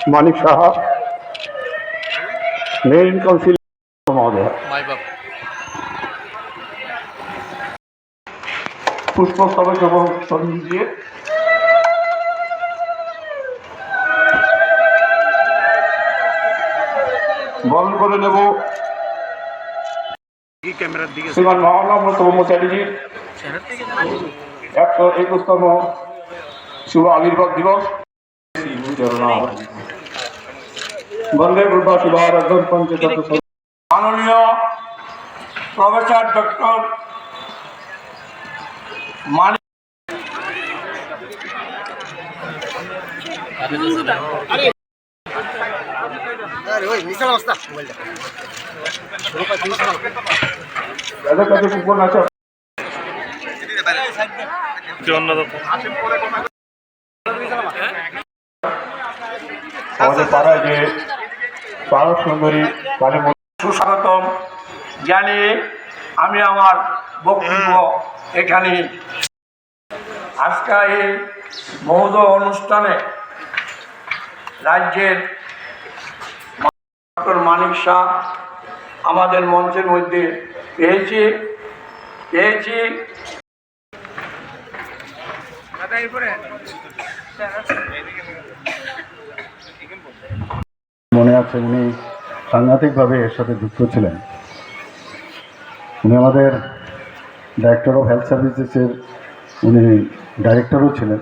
Manik Saha, main council महोदय, पुष्पस्तबक এবং সন্ধি দিয়ে বরণ করে নেব শ্রীমান মহানন্দ ব্রহ্মচারীজির 121তম শুভ আবির্ভাব দিবস। বন্দে বুদ্ধ শিবার একজন পঞ্চদশ মাননীয় প্রফেসর ডক্টর মানিক কুপন আছে আমাদের পাড়ায় যে পারক সুন্দরী কালী সুস্বাগতম জানিয়ে আমি আমার বক্তব্য এখানে আজকে এই মহোদ অনুষ্ঠানে রাজ্যের ডক্টর মানিক শাহ আমাদের মঞ্চের মধ্যে পেয়েছি মনে আছে উনি সাংঘাতিকভাবে এর সাথে যুক্ত ছিলেন। উনি আমাদের ডাইরেক্টর অফ হেলথ সার্ভিসেসের উনি ডাইরেক্টরও ছিলেন।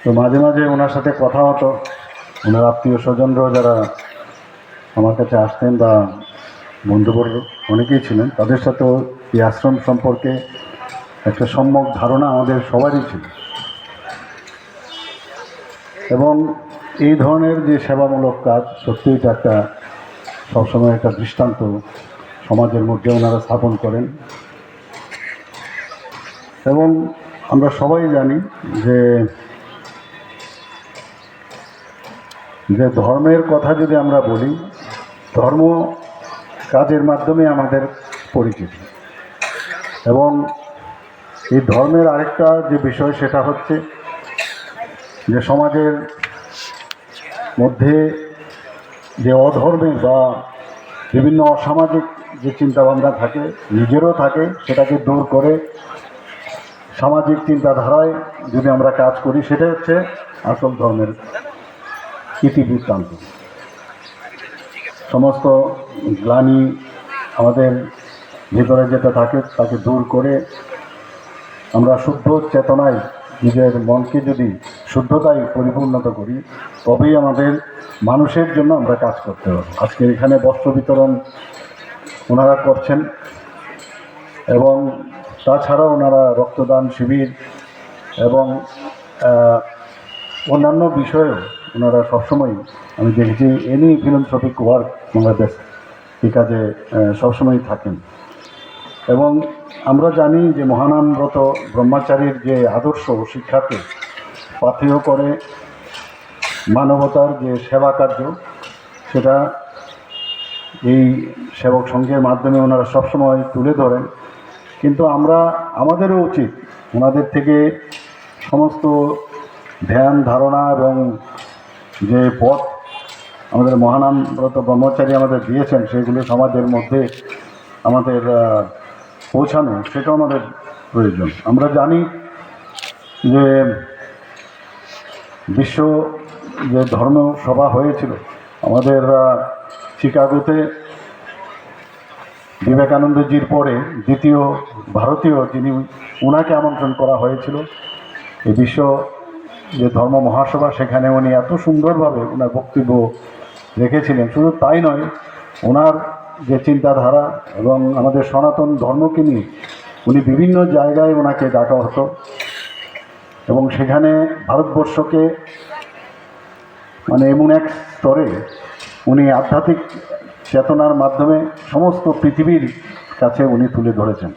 তো মাঝে মাঝে ওনার সাথে কথা হতো। ওনার আত্মীয় স্বজনরাও যারা আমার কাছে আসতেন বা বন্ধুবর্গ অনেকেই ছিলেন, তাদের সাথেও এই আশ্রম সম্পর্কে একটা সম্যক ধারণা আমাদের সবারই ছিল। এবং এই ধরনের যে সেবামূলক কাজ সত্যিই এটা একটা সবসময় একটা দৃষ্টান্ত সমাজের মধ্যে ওনারা স্থাপন করেন। এবং আমরা সবাই জানি যে ধর্মের কথা যদি আমরা বলি, ধর্ম কাজের মাধ্যমে আমাদের পরিচিত। এবং এই ধর্মের আরেকটা যে বিষয় সেটা হচ্ছে যে সমাজের মধ্যে যে অধর্মের বা বিভিন্ন অসামাজিক যে চিন্তাভাবনা থাকে, নিজেরও থাকে, সেটাকে দূর করে সামাজিক চিন্তাধারায় যদি আমরা কাজ করি, সেটা হচ্ছে আসল ধর্মের ইতিবৃত্তান্ত। সমস্ত গ্লানি আমাদের ভিতরে যেটা থাকে তাকে দূর করে আমরা শুদ্ধ চেতনায় নিজের মনকে যদি শুদ্ধতায় পরিপূর্ণতা করি, তবেই আমাদের মানুষের জন্য আমরা কাজ করতে হবে। আজকে এখানে বস্ত্র বিতরণ ওনারা করছেন এবং তাছাড়াও ওনারা রক্তদান শিবির এবং অন্যান্য বিষয়েও ওনারা সবসময় আমি দেখেছি এনি ফিলান্থ্রপিক ওয়ার্ক বাংলাদেশ এই কাজে সবসময় থাকেন। এবং আমরা জানি যে মহানামব্রত ব্রহ্মচারীর যে আদর্শ শিক্ষাকে পাথেয় করে মানবতার যে সেবা কার্য, সেটা এই সেবক সংঘের মাধ্যমে ওনারা সবসময় তুলে ধরেন। কিন্তু আমাদেরও উচিত ওনাদের থেকে সমস্ত ধ্যান ধারণা এবং যে পথ আমাদের মহানামব্রত ব্রহ্মচারী আমাদের দিয়েছেন সেগুলো সমাজের মধ্যে আমাদের পৌঁছানো, সেটাও আমাদের প্রয়োজন। আমরা জানি যে বিশ্ব যে ধর্ম সভা হয়েছিল আমাদের চিকাগোতে, বিবেকানন্দজির পরে দ্বিতীয় ভারতীয় যিনি, ওনাকে আমন্ত্রণ করা হয়েছিল এই বিশ্ব যে ধর্ম মহাসভা, সেখানে উনি এত সুন্দরভাবে ওনার বক্তব্য রেখেছিলেন। শুধু তাই নয়, ওনার যে চিন্তাধারা এবং আমাদের সনাতন ধর্মকে নিয়ে উনি বিভিন্ন জায়গায় ওনাকে ডাকা হতো এবং সেখানে ভারতবর্ষকে মানে এমন এক স্তরে উনি আধ্যাত্মিক চেতনার মাধ্যমে সমস্ত পৃথিবীর কাছে উনি তুলে ধরেছেন।